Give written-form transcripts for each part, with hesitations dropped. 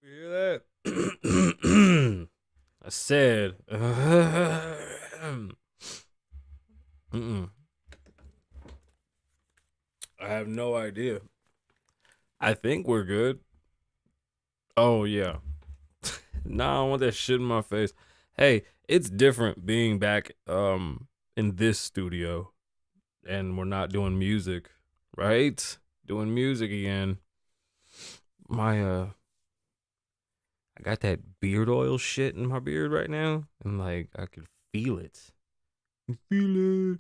You hear that? I said, mm-mm. I have no idea. I think we're good. Oh, yeah. Nah, I don't want that shit in my face. Hey, it's different being back in this studio and we're not doing music, right? Doing music again. I got that beard oil shit in my beard right now, and like I can feel it. I feel it.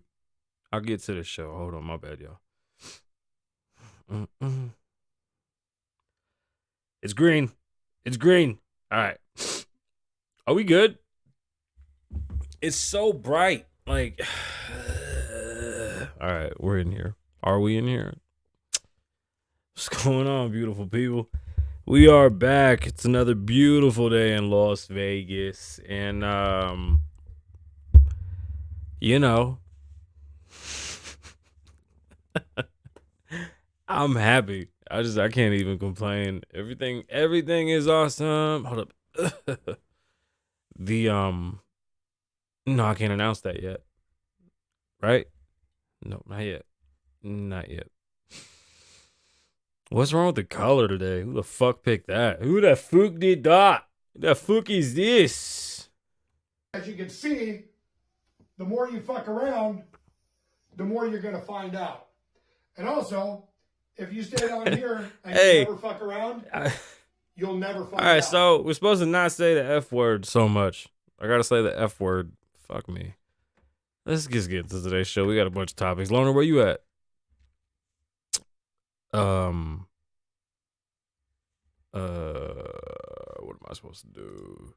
I'll get to the show. Hold on, my bad, y'all. Mm-mm. It's green. It's green. All right. Are we good? It's so bright. Like, all right, we're in here. Are we in here? What's going on, beautiful people? We are back. It's another beautiful day in Las Vegas. And, you know, I'm happy. I can't even complain. Everything is awesome. Hold up. No, I can't announce that yet. Right? No, not yet. Not yet. What's wrong with the color today? Who the fuck picked that? Who the fuck did that? Who the fuck is this? As you can see, the more you fuck around, the more you're going to find out. And also, if you stay down here and you never fuck around, you'll never find out. All right, so we're supposed to not say the F word so much. I got to say the F word. Fuck me. Let's just get to today's show. We got a bunch of topics. Loner, where you at? What am I supposed to do?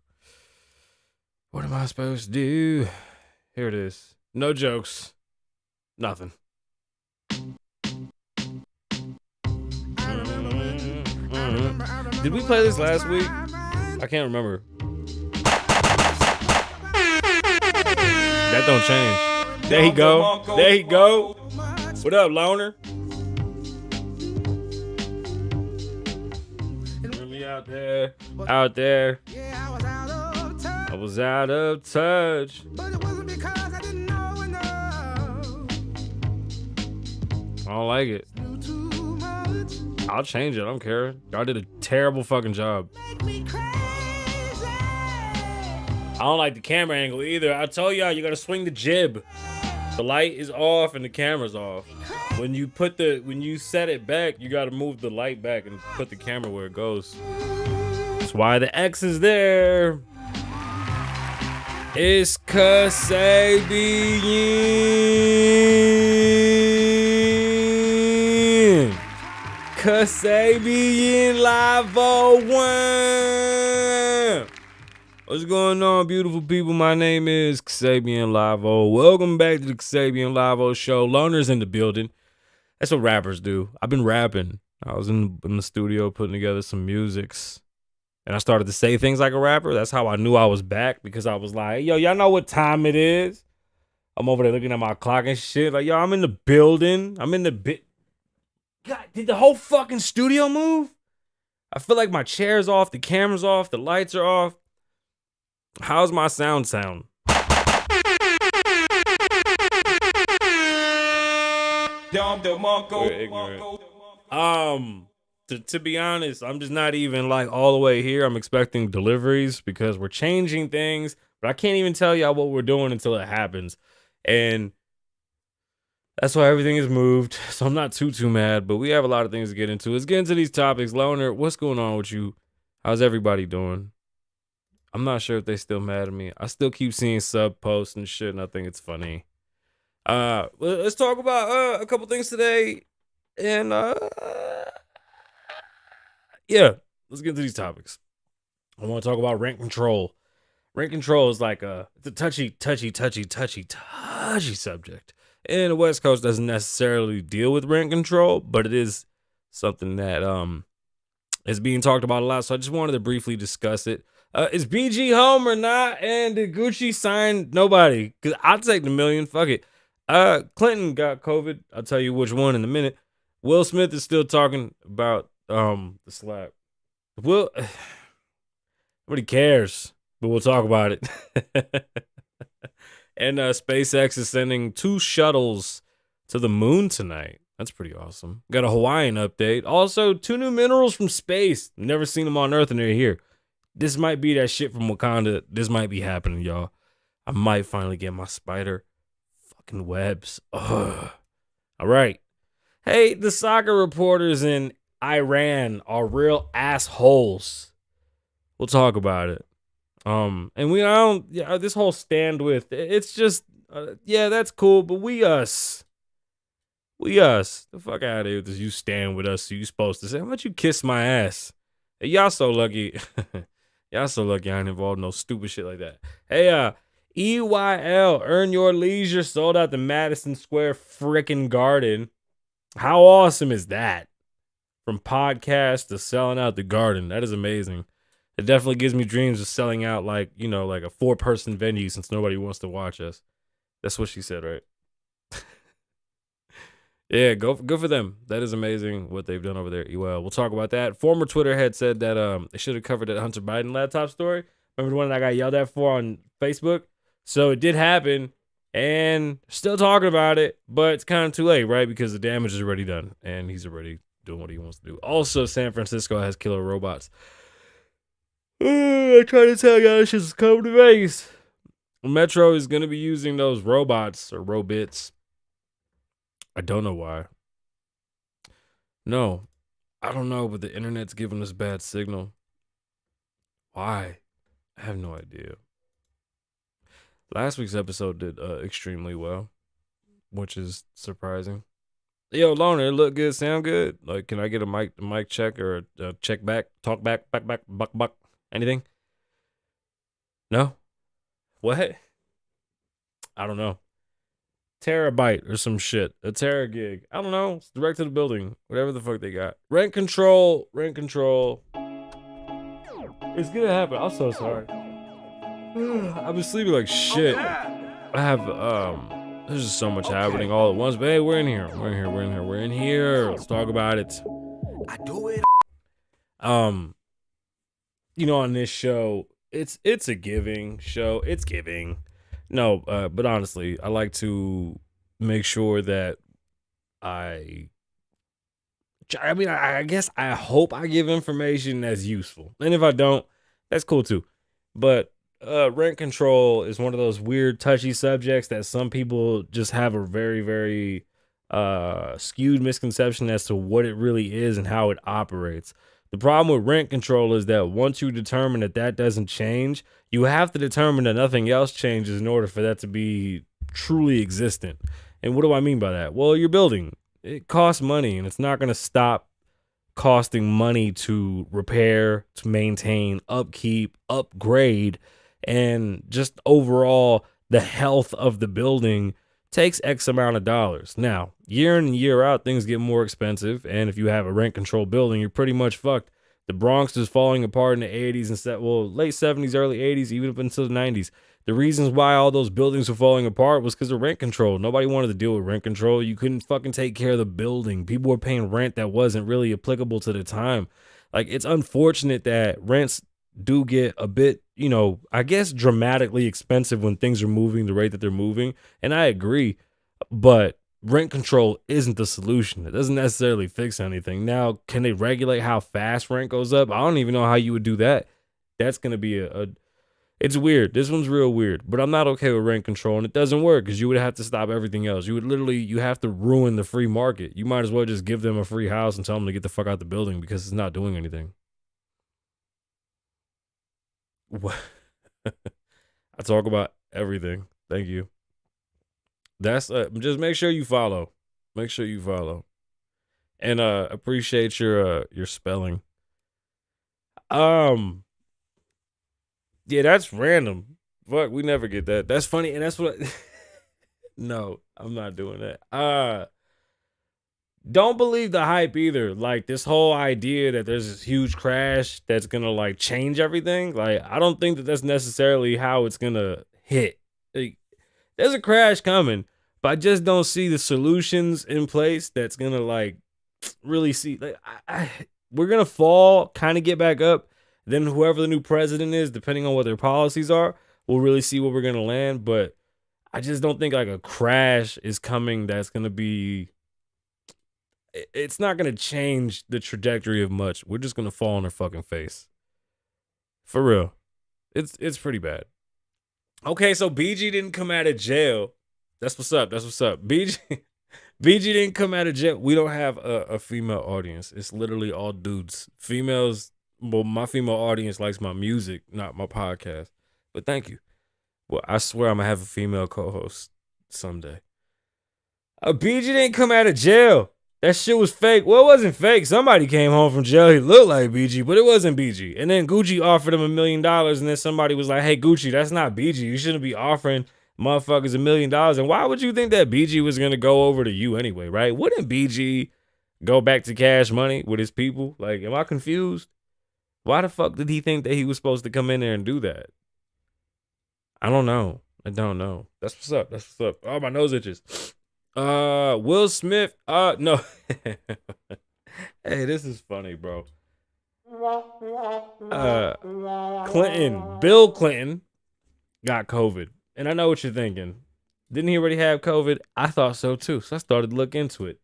What am I supposed to do? Here it is. No jokes. Nothing. Did we play this last week? I can't remember. That don't change. There he go. There he go. What up, Loner? Really out there. Out there. I was out of touch. But it wasn't because I didn't know enough. I don't like it. I'll change it. I don't care. Y'all did a terrible fucking job. I don't like the camera angle either. I told y'all you gotta swing the jib. The light is off and the camera's off. When you set it back, you gotta move the light back and put the camera where it goes. That's why the X is there. It's Kasabian. Kasabian Lavoe Show. What's going on, beautiful people? My name is Kasabian Lavoe. Welcome back to the Kasabian Lavoe Show. Loners in the building. That's what rappers do. I've been rapping. I was in the studio putting together some musics. And I started to say things like a rapper. That's how I knew I was back, because I was like, yo, y'all know what time it is? I'm over there looking at my clock and shit. Like, yo, I'm in the building. I'm in the bit. God, did the whole fucking studio move? I feel like my chair's off, the camera's off, the lights are off. How's my sound? We're ignorant. To be honest, I'm just not even like all the way here. I'm expecting deliveries because we're changing things, but I can't even tell y'all what we're doing until it happens. And that's why everything is moved. So I'm not too mad, but we have a lot of things to get into. Let's get into these topics. Loner, what's going on with you? How's everybody doing? I'm not sure if they still mad at me. I still keep seeing sub posts and shit, and I think it's funny. Let's talk about a couple things today. And yeah, let's get into these topics. I want to talk about rent control. Rent control is like it's a touchy subject. And the West Coast doesn't necessarily deal with rent control, but it is something that is being talked about a lot. So I just wanted to briefly discuss it. Is BG home or not? And did Gucci sign nobody? Because I'll take the million. Fuck it. Clinton got COVID. I'll tell you which one in a minute. Will Smith is still talking about the slap. Nobody cares, but we'll talk about it. And SpaceX is sending 2 shuttles to the moon tonight. That's pretty awesome. Got a Hawaiian update. Also, 2 new minerals from space. Never seen them on Earth, and they're here. This might be that shit from Wakanda. This might be happening, y'all. I might finally get my spider fucking webs. Ugh. All right. Hey, the soccer reporters in Iran are real assholes. We'll talk about it. This whole stand with, it's just, that's cool, but we us. The fuck out of here with this, you stand with us, so you supposed to say, how about you kiss my ass? Hey, y'all so lucky. Y'all so lucky I ain't involved in no stupid shit like that. Hey, EYL, Earn Your Leisure, sold out the Madison Square frickin' Garden. How awesome is that? From podcast to selling out the Garden. That is amazing. It definitely gives me dreams of selling out like a 4-person venue since nobody wants to watch us. That's what she said, right? Yeah, go for them. That is amazing what they've done over there. Well, we'll talk about that. Former Twitter head said that they should have covered that Hunter Biden laptop story. Remember the one that I got yelled at for on Facebook? So it did happen, and still talking about it, but it's kind of too late, right? Because the damage is already done, and he's already doing what he wants to do. Also, San Francisco has killer robots. I try to tell y'all this shit's coming to Vegas. Metro is going to be using those robots or robits. I don't know why. No, I don't know, but the internet's giving us bad signal. Why? I have no idea. Last week's episode did extremely well, which is surprising. Yo, Loner, it look good, sound good? Like, can I get a mic check or a check back, talk back, buck, anything? No? What? I don't know. Terabyte or some shit. A Tera gig. I don't know. It's direct to the building. Whatever the fuck they got. Rent control. It's gonna happen. I'm so sorry. I've been sleeping like shit. I have there's just so much happening all at once. But hey, we're in here. Let's talk about it. I do it. On this show, it's a giving show. It's giving. No, but honestly, I like to make sure that I guess I hope I give information that's useful. And if I don't, that's cool too. But rent control is one of those weird, touchy subjects that some people just have a very, very skewed misconception as to what it really is and how it operates. The problem with rent control is that once you determine that that doesn't change, you have to determine that nothing else changes in order for that to be truly existent. And what do I mean by that? Well, your building, it costs money and it's not going to stop costing money to repair, to maintain, upkeep, upgrade, and just overall the health of the building takes X amount of dollars. Now, year in and year out, things get more expensive. And if you have a rent controlled building, you're pretty much fucked. The Bronx is falling apart in the 80s and late 70s, early 80s, even up until the 90s. The reasons why all those buildings were falling apart was because of rent control. Nobody wanted to deal with rent control. You couldn't fucking take care of the building. People were paying rent that wasn't really applicable to the time. Like, it's unfortunate that rents do get a bit, I guess dramatically expensive when things are moving the rate that they're moving. And I agree, but rent control isn't the solution. It doesn't necessarily fix anything. Now, can they regulate how fast rent goes up? I don't even know how you would do that. That's going to be it's weird. This one's real weird, but I'm not okay with rent control, and it doesn't work because you would have to stop everything else. You have to ruin the free market. You might as well just give them a free house and tell them to get the fuck out the building because it's not doing anything. What? I talk about everything. Thank you. That's just make sure you follow. Make sure you follow. And appreciate your spelling. Yeah, that's random. Fuck, we never get that. That's funny, and that's what No, I'm not doing that. Don't believe the hype either. Like, this whole idea that there's this huge crash that's gonna like change everything. Like, I don't think that that's necessarily how it's gonna hit. Like, there's a crash coming, but I just don't see the solutions in place that's gonna like really see. Like, we're gonna fall, kind of get back up. Then whoever the new president is, depending on what their policies are, we'll really see where we're gonna land. But I just don't think like a crash is coming that's gonna be. It's not gonna change the trajectory of much. We're just gonna fall on our fucking face. For real. It's pretty bad. Okay, so BG didn't come out of jail. That's what's up. That's what's up. BG didn't come out of jail. We don't have a female audience. It's literally all dudes. Females, well, my female audience likes my music, not my podcast. But thank you. Well, I swear I'm gonna have a female co-host someday. BG didn't come out of jail. That shit was fake. Well, it wasn't fake. Somebody came home from jail. He looked like BG, but it wasn't BG. And then Gucci offered him $1 million, and then somebody was like, hey, Gucci, that's not BG. You shouldn't be offering motherfuckers $1 million. And why would you think that BG was going to go over to you anyway, right? Wouldn't BG go back to Cash Money with his people? Like, am I confused? Why the fuck did he think that he was supposed to come in there and do that? I don't know. That's what's up. That's what's up. Oh, my nose itches. Will Smith. No. Hey, this is funny, bro. Bill Clinton got COVID. And I know what you're thinking. Didn't he already have COVID? I thought so too. So I started to look into it.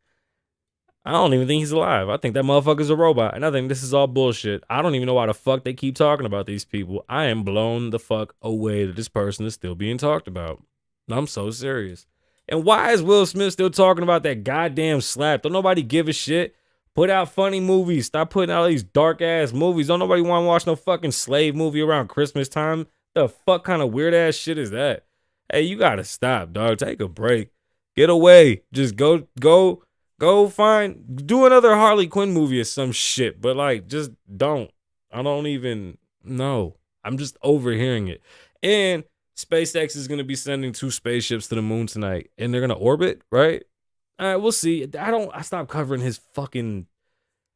I don't even think he's alive. I think that motherfucker's a robot. And I think this is all bullshit. I don't even know why the fuck they keep talking about these people. I am blown the fuck away that this person is still being talked about. I'm so serious. And why is Will Smith still talking about that goddamn slap? Don't nobody give a shit. Put out funny movies. Stop putting out these dark ass movies. Don't nobody want to watch no fucking slave movie around Christmas time. The fuck kind of weird ass shit is that? Hey, you gotta stop, dog. Take a break. Get away. Just go do another Harley Quinn movie or some shit. But like, just don't. I don't even know. I'm just overhearing it. And SpaceX is going to be sending 2 spaceships to the moon tonight, and they're going to orbit, right? All right, we'll see. I stopped covering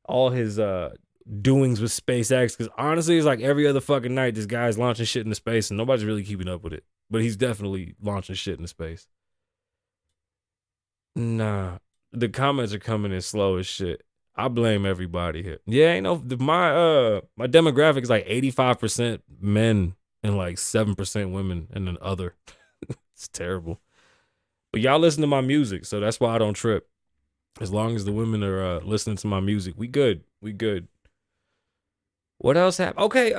all his doings with SpaceX, because honestly, it's like every other fucking night, this guy's launching shit into space, and nobody's really keeping up with it. But he's definitely launching shit into space. Nah, the comments are coming in slow as shit. I blame everybody here. Yeah, my demographic is like 85% men and like 7% women, and then other. It's terrible. But y'all listen to my music, so that's why I don't trip. As long as the women are listening to my music, we good. We good. What else happened? Okay,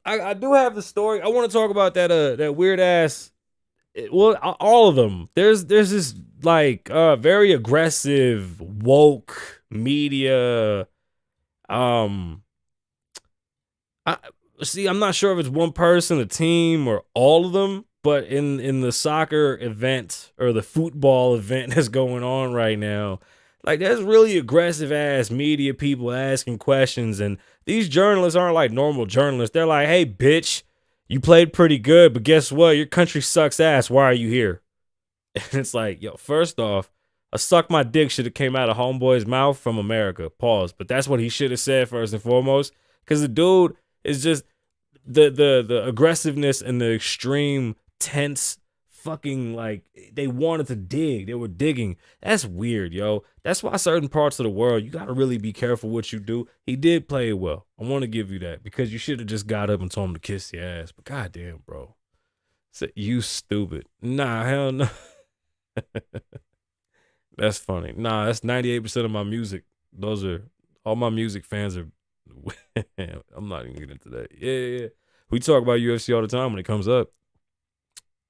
I do have the story. I want to talk about that weird ass. Well, all of them. There's this like very aggressive woke media I see. I'm not sure if it's one person, a team, or all of them. But in the soccer event or the football event that's going on right now, like there's really aggressive ass media people asking questions, and these journalists aren't like normal journalists. They're like, "Hey, bitch, you played pretty good, but guess what? Your country sucks ass. Why are you here?" And it's like, yo, first off, a suck my dick should have came out of homeboy's mouth from America. Pause. But that's what he should have said first and foremost, because the dude is just the aggressiveness and the extreme tense fucking like they wanted to dig. They were digging. That's weird, yo. That's why certain parts of the world you gotta really be careful what you do. He did play it well. I want to give you that because you should have just got up and told him to kiss your ass. But goddamn, bro, you stupid. Nah, hell no. That's funny. Nah, that's 98% of my music. Those are all my music fans are. I'm not even getting into that. Yeah. We talk about UFC all the time when it comes up.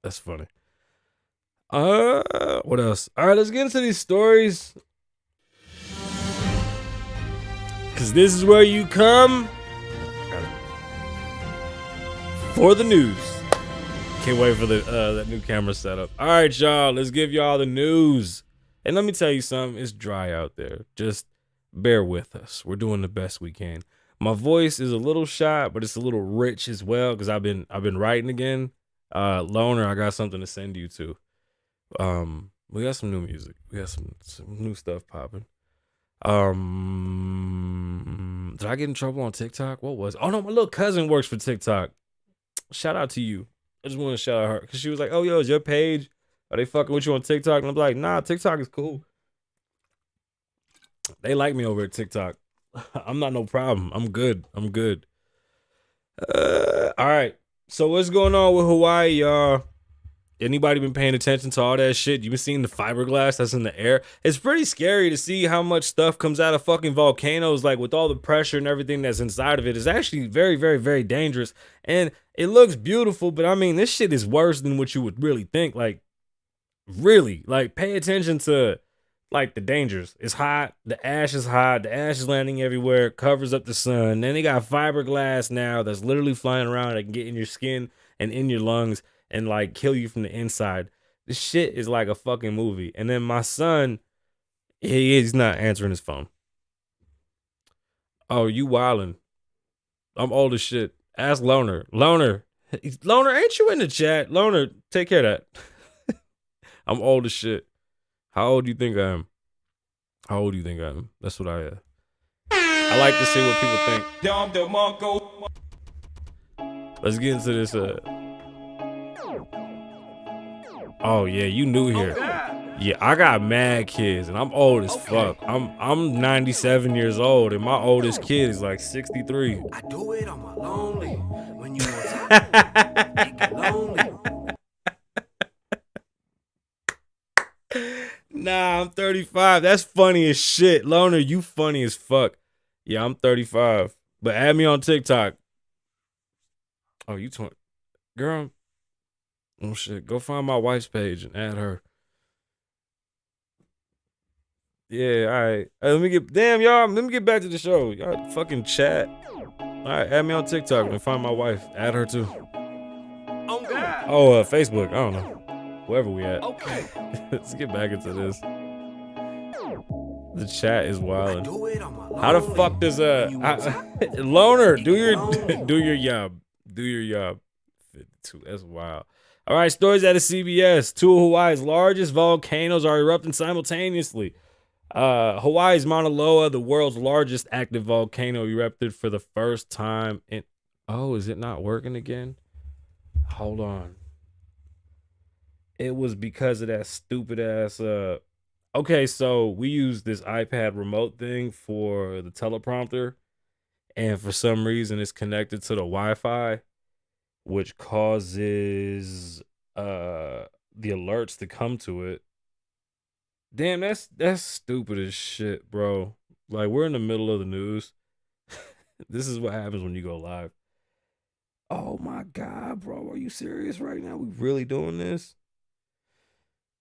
That's funny. What else? All right, let's get into these stories. Cause this is where you come for the news. Can't wait for that new camera setup. All right, y'all, let's give y'all the news. And let me tell you something, it's dry out there. Just bear with us. We're doing the best we can. My voice is a little shot, but it's a little rich as well because I've been writing again. Loner, I got something to send you to. We got some new music. We got some new stuff popping. Did I get in trouble on TikTok? What was it? Oh no, my little cousin works for TikTok. Shout out to you. I just want to shout out her because she was like, "Oh yo, is your page? Are they fucking with you on TikTok?" And I'm like, "Nah, TikTok is cool. They like me over at TikTok. I'm not no problem. I'm good. All right. So what's going on with Hawaii, y'all? Anybody been paying attention to all that shit? You been seeing the fiberglass that's in the air? It's pretty scary to see how much stuff comes out of fucking volcanoes, like with all the pressure and everything that's inside of it. It's actually very, very, very dangerous. And it looks beautiful, but I mean, this shit is worse than what you would really think. Like, really, like, pay attention to, like, the dangers. It's hot. The ash is hot. The ash is landing everywhere. It covers up the sun. Then they got fiberglass now that's literally flying around that can get in your skin and in your lungs and like kill you from the inside. This shit is like a fucking movie. And then my son, he's not answering his phone. Oh, you wildin'. I'm old as shit. Ask Loner. Loner, ain't you in the chat? Loner, take care of that. I'm old as shit. How old do you think I am? That's what I like to see what people think. Let's get into this. Oh yeah, you new here. Yeah, I got mad kids and I'm old as fuck. I'm 97 years old and my oldest kid is like 63. I do it on my lonely when you want lonely. Nah, I'm 35. That's funny as shit. Loner, you funny as fuck. Yeah, I'm 35. But add me on TikTok. Oh, you 20. Girl. Oh shit. Go find my wife's page and add her. Yeah, alright. Let me get back to the show. Y'all fucking chat. Alright, add me on TikTok and find my wife. Add her too. Oh God. Oh, Facebook. I don't know. Wherever we at. Okay. Let's get back into this. The chat is wild. How the fuck does Loner do your job? Do your job. 52. That's wild. All right, stories out of CBS. Two of Hawaii's largest volcanoes are erupting simultaneously. Hawaii's Mauna Loa, the world's largest active volcano, erupted for the first time in. Oh, is it not working again? Hold on. It was because of that stupid ass. Okay, so we use this iPad remote thing for the teleprompter, and for some reason it's connected to the Wi-Fi, which causes the alerts to come to it. Damn, that's stupid as shit, bro. Like, we're in the middle of the news. This is what happens when you go live. Oh my God, bro. Are you serious right now? We really doing this?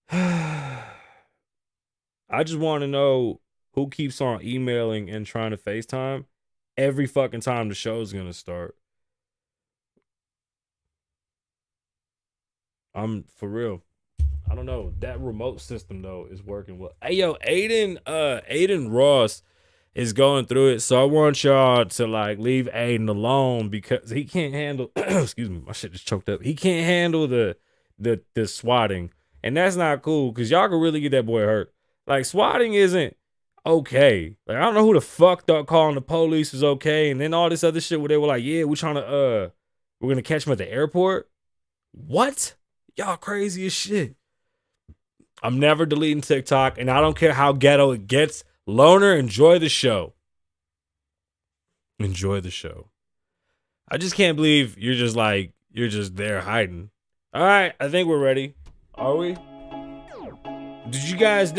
I just want to know who keeps on emailing and trying to FaceTime every fucking time the show's gonna start. I'm for real. I don't know. That remote system though is working well. Hey yo, Aiden Ross is going through it. So I want y'all to like leave Aiden alone because he can't handle excuse me, my shit just choked up. He can't handle the swatting. And that's not cool because y'all can really get that boy hurt. Like swatting isn't okay. Like I don't know who the fuck thought calling the police was okay. And then all this other shit where they were like, yeah, we're gonna catch him at the airport. What? Y'all crazy as shit. I'm never deleting TikTok, and I don't care how ghetto it gets. Loner, enjoy the show. Enjoy the show. I just can't believe you're just there hiding. All right, I think we're ready. Are we? Did you guys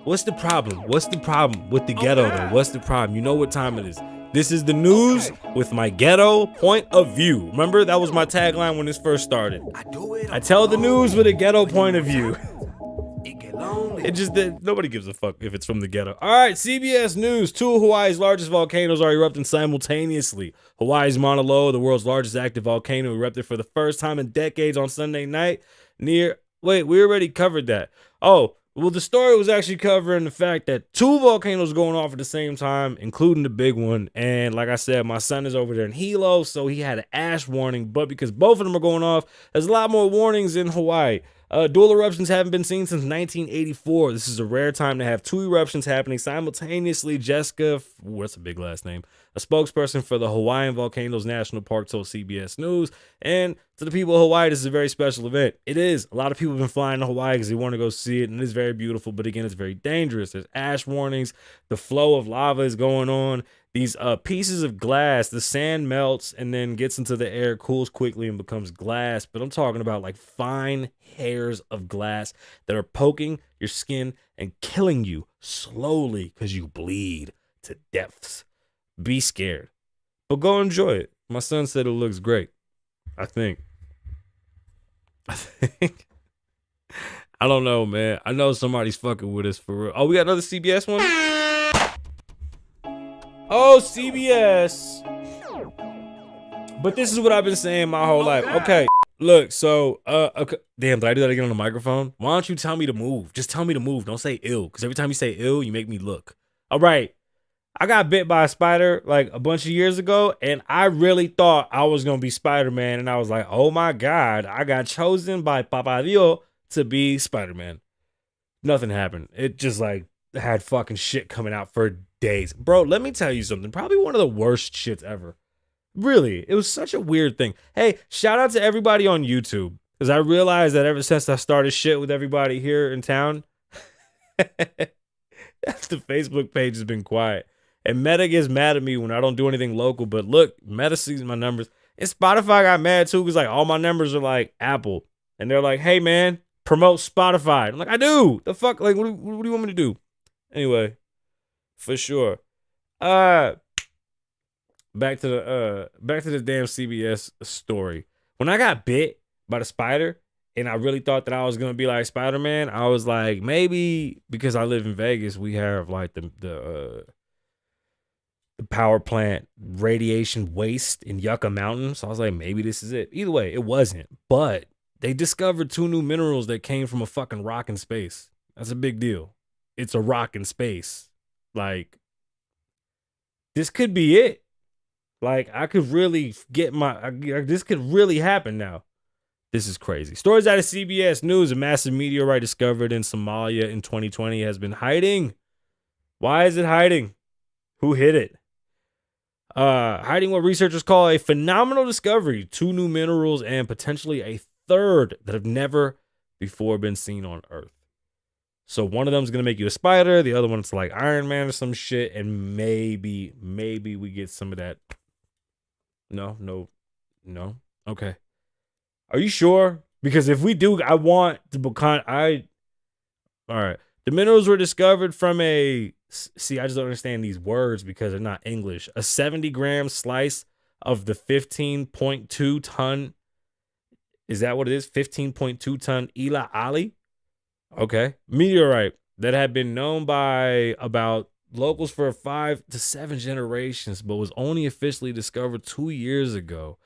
what's the problem? What's the problem with the ghetto though? What's the problem? You know what time it is. This is the news with my ghetto point of view. Remember, that was my tagline when this first started. I tell the news with a ghetto point of view. It just nobody gives a fuck if it's from the ghetto. All right, CBS News. 2 of Hawaii's largest volcanoes are erupting simultaneously. Hawaii's Mauna Loa, the world's largest active volcano, erupted for the first time in decades on Sunday night we already covered that. Oh, well, the story was actually covering the fact that 2 volcanoes going off at the same time, including the big one. And like I said, my son is over there in Hilo, so he had an ash warning. But because both of them are going off, there's a lot more warnings in Hawaii. Dual eruptions haven't been seen since 1984. This is a rare time to have 2 eruptions happening simultaneously. Jessica, what's a big last name? A spokesperson for the Hawaiian Volcanoes National Park told CBS News. And to the people of Hawaii, this is a very special event. It is. A lot of people have been flying to Hawaii because they want to go see it, and it is very beautiful. But again, it's very dangerous. There's ash warnings. The flow of lava is going on. These pieces of glass, the sand melts and then gets into the air, cools quickly and becomes glass. But I'm talking about like fine hairs of glass that are poking your skin and killing you slowly because you bleed to depths. Be scared, but go enjoy it. My son said it looks great. I think. I don't know, man. I know somebody's fucking with us for real. Oh, we got another CBS one? Oh, CBS. But this is what I've been saying my whole life. Okay, look, so, okay. Damn, did I do that again on the microphone? Why don't you tell me to move? Just tell me to move. Don't say ill, because every time you say ill, you make me look. All right. I got bit by a spider like a bunch of years ago, and I really thought I was going to be Spider-Man, and I was like, oh my God, I got chosen by Papa Dio to be Spider-Man. Nothing happened. It just like had fucking shit coming out for days. Bro, let me tell you something. Probably one of the worst shits ever. Really, it was such a weird thing. Hey, shout out to everybody on YouTube, because I realized that ever since I started shit with everybody here in town, the Facebook page has been quiet. And Meta gets mad at me when I don't do anything local. But look, Meta sees my numbers. And Spotify got mad too, because like all my numbers are like Apple. And they're like, hey man, promote Spotify. I'm like, I do. The fuck? Like, what do you want me to do? Anyway, for sure. Back to the damn CBS story. When I got bit by the spider, and I really thought that I was gonna be like Spider-Man, I was like, maybe because I live in Vegas, we have like the power plant radiation waste in Yucca Mountain. So I was like, maybe this is it. Either way, it wasn't. But they discovered 2 new minerals that came from a fucking rock in space. That's a big deal. It's a rock in space. Like, this could be it. Like, I could really get this could really happen now. This is crazy. Stories out of CBS News. A massive meteorite discovered in Somalia in 2020 has been hiding. Why is it hiding? Who hit it? Hiding what researchers call a phenomenal discovery. 2 new minerals and potentially a 3rd that have never before been seen on Earth. So one of them is going to make you a spider. The other one's like Iron Man or some shit. And maybe we get some of that. No. Okay. Are you sure? Because if we do, I want to become, all right. The minerals were discovered from I just don't understand these words because they're not English. A 70-gram slice of the 15.2 ton. Is that what it is? 15.2 ton Ila Ali? Okay. Meteorite that had been known by about locals for 5 to 7 generations, but was only officially discovered 2 years ago.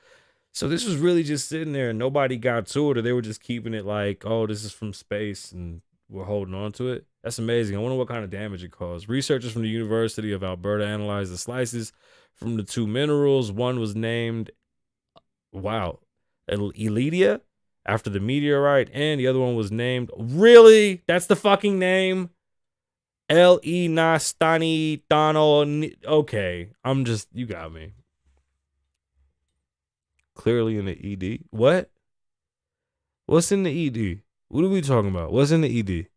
So this was really just sitting there and nobody got to it, or they were just keeping it like, oh, this is from space and we're holding on to it. That's amazing. I wonder what kind of damage it caused. Researchers from the University of Alberta analyzed the slices from the two minerals. One was named, wow, Elidia after the meteorite, and the other one was named, really? That's the fucking name? L.E. Nastani Dono. Okay, I'm just, you got me. Clearly in the ED. What? What's in the ED? What are we talking about? What's in the ED?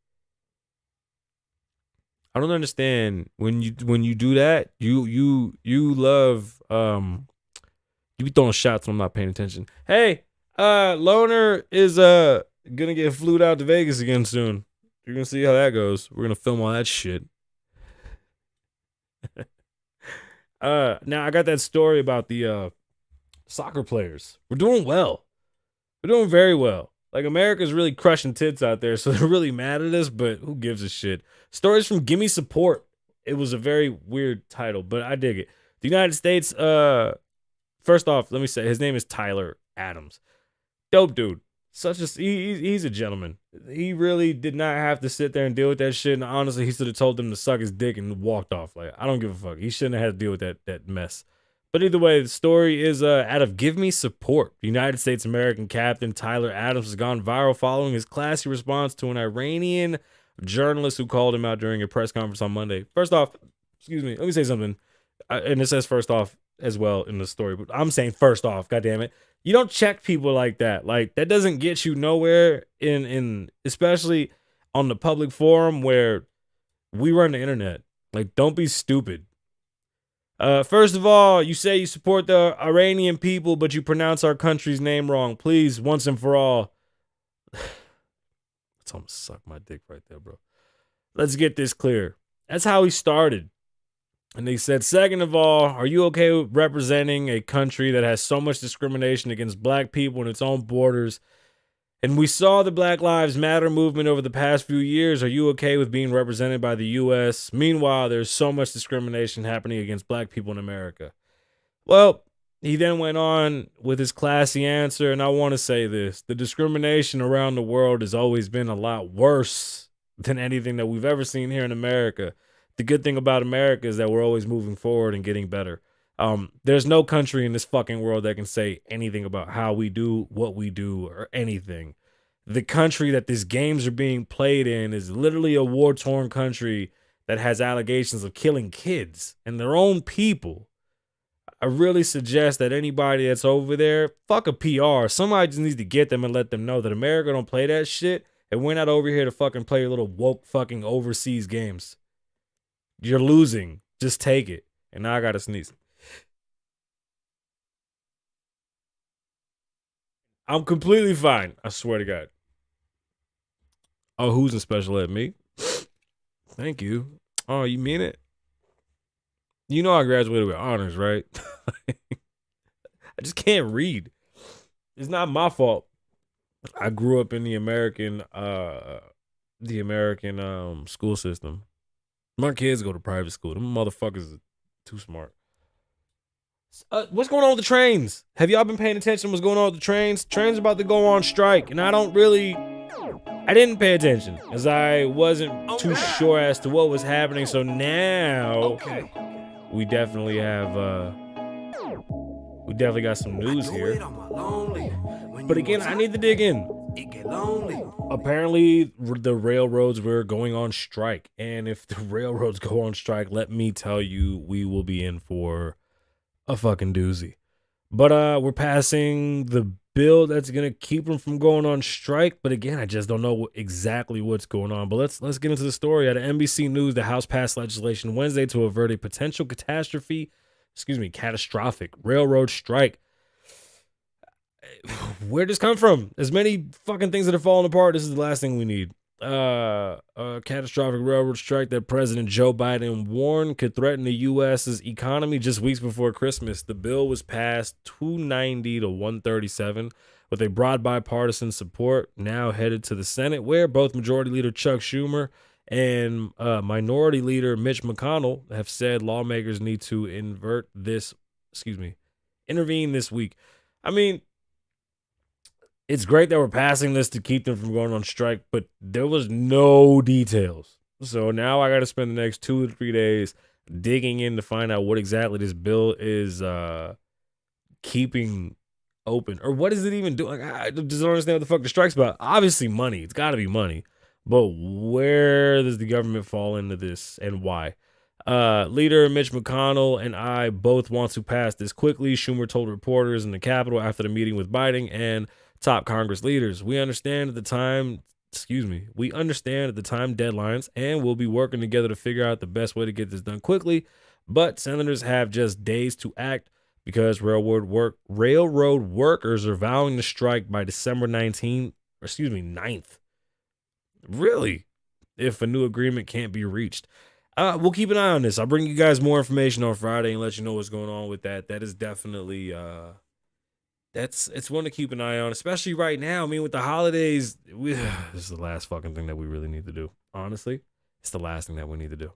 I don't understand. When you do that, you love you be throwing shots when I'm not paying attention. Hey, Loner is gonna get flued out to Vegas again soon. You're gonna see how that goes. We're gonna film all that shit. Now I got that story about the soccer players. We're doing well. We're doing very well. Like, America's really crushing tits out there, so they're really mad at us, but who gives a shit? Stories from Gimme Support. It was a very weird title, but I dig it. The United States, first off, let me say, his name is Tyler Adams. Dope dude. He's a gentleman. He really did not have to sit there and deal with that shit, and honestly, he should have told them to suck his dick and walked off. Like, I don't give a fuck. He shouldn't have had to deal with that mess. But either way, the story is out of Give Me Support. The United States American captain Tyler Adams has gone viral following his classy response to an Iranian journalist who called him out during a press conference on Monday. First off, excuse me, let me say something. And it says first off as well in the story, but I'm saying first off, goddammit. You don't check people like that. Like, that doesn't get you nowhere in especially on the public forum where we run the internet. Like, don't be stupid. First of all, you say you support the Iranian people, but you pronounce our country's name wrong. Please, once and for all. That's almost suck my dick right there, bro. Let's get this clear. That's how he started. And they said, second of all, are you okay with representing a country that has so much discrimination against black people in its own borders? And we saw the Black Lives Matter movement over the past few years. Are you okay with being represented by the U.S.? Meanwhile, there's so much discrimination happening against black people in America. Well, he then went on with his classy answer, and I want to say this. The discrimination around the world has always been a lot worse than anything that we've ever seen here in America. The good thing about America is that we're always moving forward and getting better. There's no country in this fucking world that can say anything about how we do what we do or anything. The country that these games are being played in is literally a war-torn country that has allegations of killing kids and their own people. I really suggest that anybody that's over there, fuck a PR. Somebody just needs to get them and let them know that America don't play that shit, and we're not over here to fucking play your little woke fucking overseas games. You're losing. Just take it. And now I gotta sneeze. I'm completely fine. I swear to God. Oh, who's in special ed? Me? Thank you. Oh, you mean it? You know I graduated with honors, right? I just can't read. It's not my fault. I grew up in the American school system. My kids go to private school. Them motherfuckers are too smart. What's going on with the trains? Have y'all been paying attention to what's going on with the trains? Trains about to go on strike, and I didn't pay attention as I wasn't too sure as to what was happening. So now we definitely got some news here. But again, I need to dig in. Apparently, the railroads were going on strike, and if the railroads go on strike, let me tell you, we will be in for a fucking doozy. But we're passing the bill that's gonna keep them from going on strike. But again, I just don't know exactly what's going on. But let's get into the story. Out of NBC News, the House passed legislation Wednesday to avert a potential catastrophic railroad strike. Where'd this come from? As many fucking things that are falling apart. This is the last thing we need. A catastrophic railroad strike that President Joe Biden warned could threaten the U.S.'s economy just weeks before Christmas. The bill was passed 290 to 137 with a broad bipartisan support, now headed to the Senate, where both Majority Leader Chuck Schumer and Minority Leader Mitch McConnell have said lawmakers need to intervene this week. I mean, it's great that we're passing this to keep them from going on strike, but there was no details. So now I got to spend the next 2 to 3 days digging in to find out what exactly this bill is keeping open, or what is it even doing? I just don't understand what the fuck the strike's about. Obviously money. It's got to be money. But where does the government fall into this and why? Leader Mitch McConnell and I both want to pass this quickly, Schumer told reporters in the Capitol after the meeting with Biden and top Congress leaders. We understand at the time deadlines, and we'll be working together to figure out the best way to get this done quickly. But senators have just days to act because railroad workers are vowing to strike by December 9th. Really? If a new agreement can't be reached. We'll keep an eye on this. I'll bring you guys more information on Friday and let you know what's going on with that. That is definitely it's one to keep an eye on, especially right now. I mean, with the holidays, this is the last fucking thing that we really need to do. Honestly, it's the last thing that we need to do.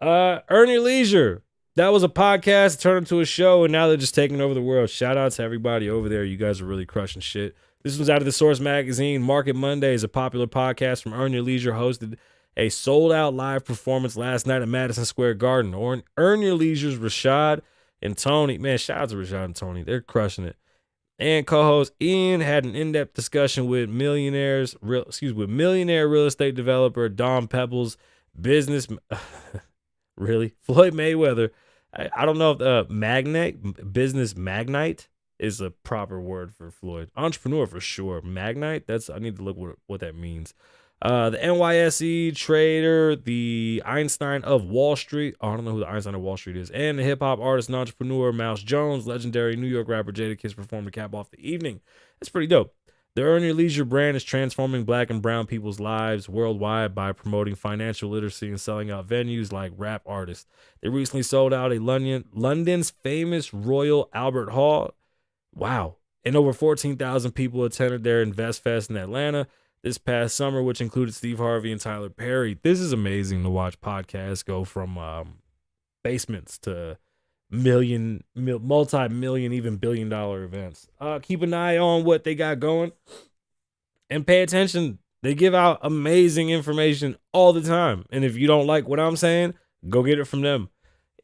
Earn Your Leisure. That was a podcast, turned into a show, and now they're just taking over the world. Shout out to everybody over there. You guys are really crushing shit. This was out of the Source magazine. Market Monday is a popular podcast from Earn Your Leisure, hosted a sold-out live performance last night at Madison Square Garden. Earn Your Leisure's Rashad and Tony. Man, shout out to Rashad and Tony. They're crushing it. And co-host Ian had an in-depth discussion with millionaire real estate developer Dom Pebbles, business really Floyd Mayweather. I don't know if business magnate is a proper word for Floyd. Entrepreneur for sure. Magnate, I need to look what that means. The NYSE trader, the Einstein of Wall Street. Oh, I don't know who the Einstein of Wall Street is. And the hip-hop artist and entrepreneur Mouse Jones, legendary New York rapper Jadakiss performed to cap off the evening. That's pretty dope. The Earn Your Leisure brand is transforming Black and brown people's lives worldwide by promoting financial literacy and selling out venues like rap artists. They recently sold out a London's famous Royal Albert Hall. Wow. And over 14,000 people attended their Invest Fest in Atlanta this past summer, which included Steve Harvey and Tyler Perry. This is amazing to watch podcasts go from basements to multi-million, even billion-dollar events. Keep an eye on what they got going and pay attention. They give out amazing information all the time. And if you don't like what I'm saying, go get it from them.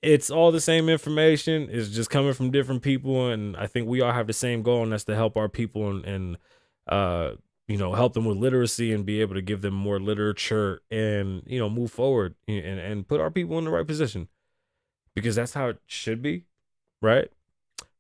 It's all the same information. It's just coming from different people. And I think we all have the same goal, and that's to help our people and help them with literacy and be able to give them more literature and, move forward and put our people in the right position, because that's how it should be, right?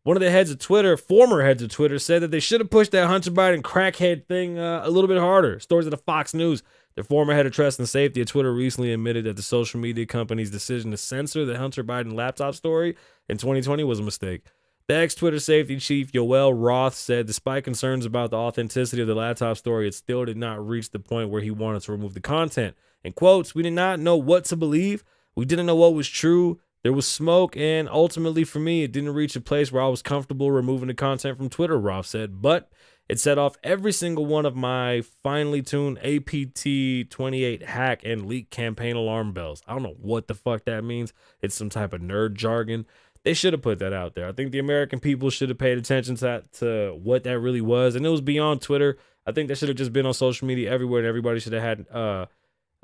One of the former heads of Twitter, said that they should have pushed that Hunter Biden crackhead thing a little bit harder. Stories of the Fox News. The former head of trust and safety at Twitter recently admitted that the social media company's decision to censor the Hunter Biden laptop story in 2020 was a mistake. The ex-Twitter safety chief, Yoel Roth, said despite concerns about the authenticity of the laptop story, it still did not reach the point where he wanted to remove the content. In quotes, "We did not know what to believe. We didn't know what was true. There was smoke, and ultimately for me, it didn't reach a place where I was comfortable removing the content from Twitter," Roth said. But it set off every single one of my finely tuned APT-28 hack and leak campaign alarm bells. I don't know what the fuck that means. It's some type of nerd jargon. They should have put that out there. I think the American people should have paid attention to what that really was. And it was beyond Twitter. I think that should have just been on social media everywhere, and everybody should have had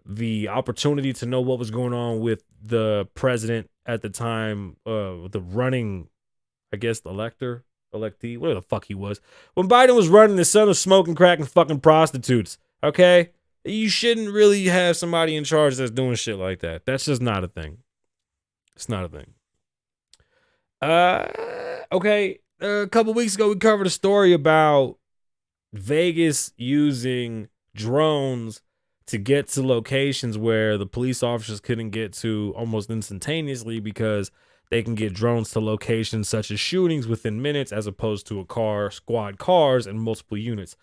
the opportunity to know what was going on with the president at the time, the running, I guess, the electee, whatever the fuck he was. When Biden was running, the son of smoking crack and fucking prostitutes, okay? You shouldn't really have somebody in charge that's doing shit like that. That's just not a thing. It's not a thing. Okay. A couple weeks ago, we covered a story about Vegas using drones to get to locations where the police officers couldn't get to almost instantaneously, because they can get drones to locations such as shootings within minutes, as opposed to squad cars and multiple units.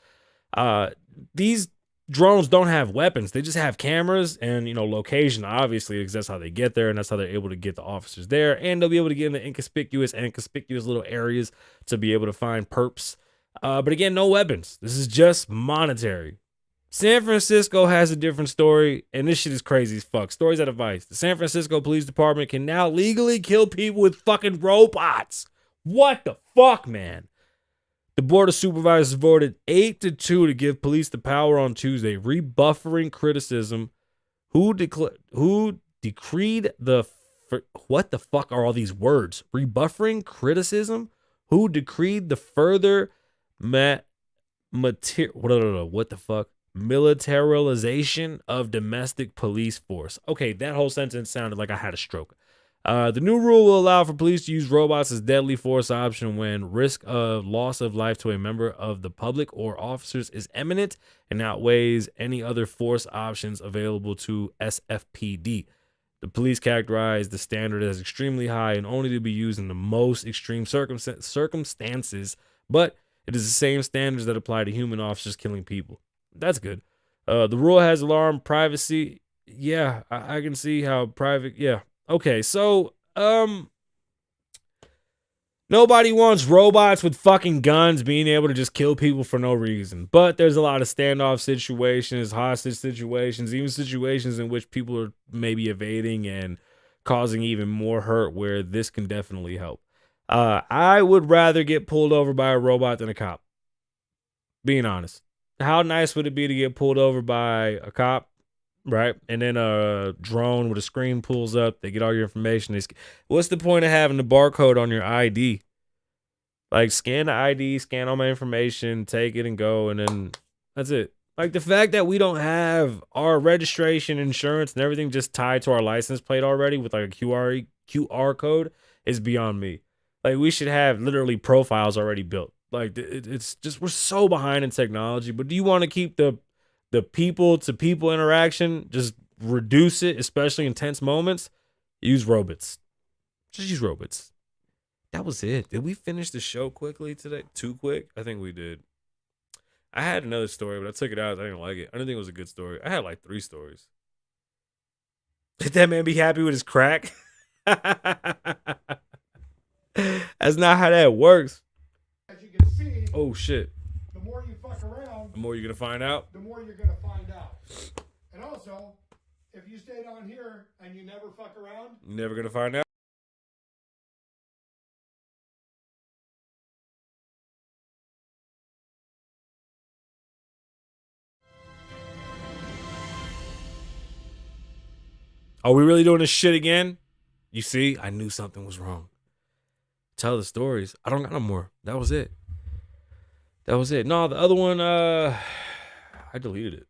These drones don't have weapons. They just have cameras and, location, obviously, because that's how they get there, and that's how they're able to get the officers there. And they'll be able to get in the inconspicuous little areas to be able to find perps. But again, no weapons. This is just monetary. San Francisco has a different story, and this shit is crazy as fuck. Stories out of Vice. The San Francisco Police Department can now legally kill people with fucking robots. What the fuck, man? The Board of Supervisors voted 8-2 to give police the power on Tuesday, rebuffing criticism. Who decreed the... What the fuck are all these words? Rebuffing criticism? Who decreed the further what the fuck? Militarization of domestic police force. Okay, that whole sentence sounded like I had a stroke. The new rule will allow for police to use robots as deadly force option when risk of loss of life to a member of the public or officers is imminent and outweighs any other force options available to SFPD. The police characterize the standard as extremely high and only to be used in the most extreme circumstances, but it is the same standards that apply to human officers killing people. That's good. The rule has alarmed privacy. Yeah, I can see how private. Yeah. Okay, so nobody wants robots with fucking guns being able to just kill people for no reason. But there's a lot of standoff situations, hostage situations, even situations in which people are maybe evading and causing even more hurt where this can definitely help. I would rather get pulled over by a robot than a cop. Being honest. How nice would it be to get pulled over by a cop? Right, and then a drone with a screen pulls up. They get all your information. What's the point of having the barcode on your ID? Like, scan the ID, scan all my information, take it and go, and then that's it. Like, the fact that we don't have our registration, insurance, and everything just tied to our license plate already with like a QR code is beyond me. Like, we should have literally profiles already built. Like, it's just, we're so behind in technology. But do you want to keep the people to people interaction, just reduce it, especially in tense moments? Use robots. Just use robots. That was it. Did we finish the show quickly today? Too quick? I think we did. I had another story, but I took it out. I didn't like it. I didn't think it was a good story. I had like 3 stories. Did that man be happy with his crack? That's not how that works. As you can see, oh shit. The more you fuck around, the more you're gonna find out. The more you're gonna find out. And also, if you stayed on here and you never fuck around, you're never gonna find out. Are we really doing this shit again? You see, I knew something was wrong. Tell the stories. I don't got no more. That was it. That was it. No, the other one, I deleted it.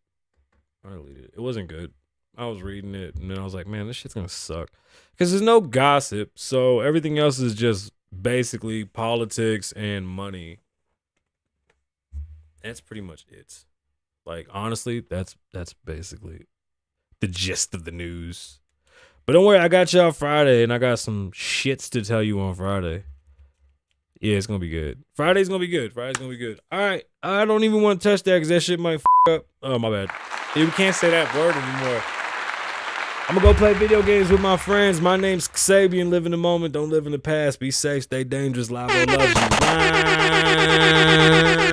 It wasn't good. I was reading it, and then I was like, man, this shit's gonna suck. Because there's no gossip, so everything else is just basically politics and money. That's pretty much it. Like, honestly, that's basically the gist of the news. But don't worry, I got y'all Friday, and I got some shits to tell you on Friday. Yeah, it's gonna be good. Friday's gonna be good. All right, I don't even want to touch that because that shit might up. Oh, my bad. Yeah, we can't say that word anymore. I'm gonna go play video games with my friends. My name's Kasabian. Live in the moment. Don't live in the past. Be safe. Stay dangerous. Lavoe loves you. Bye.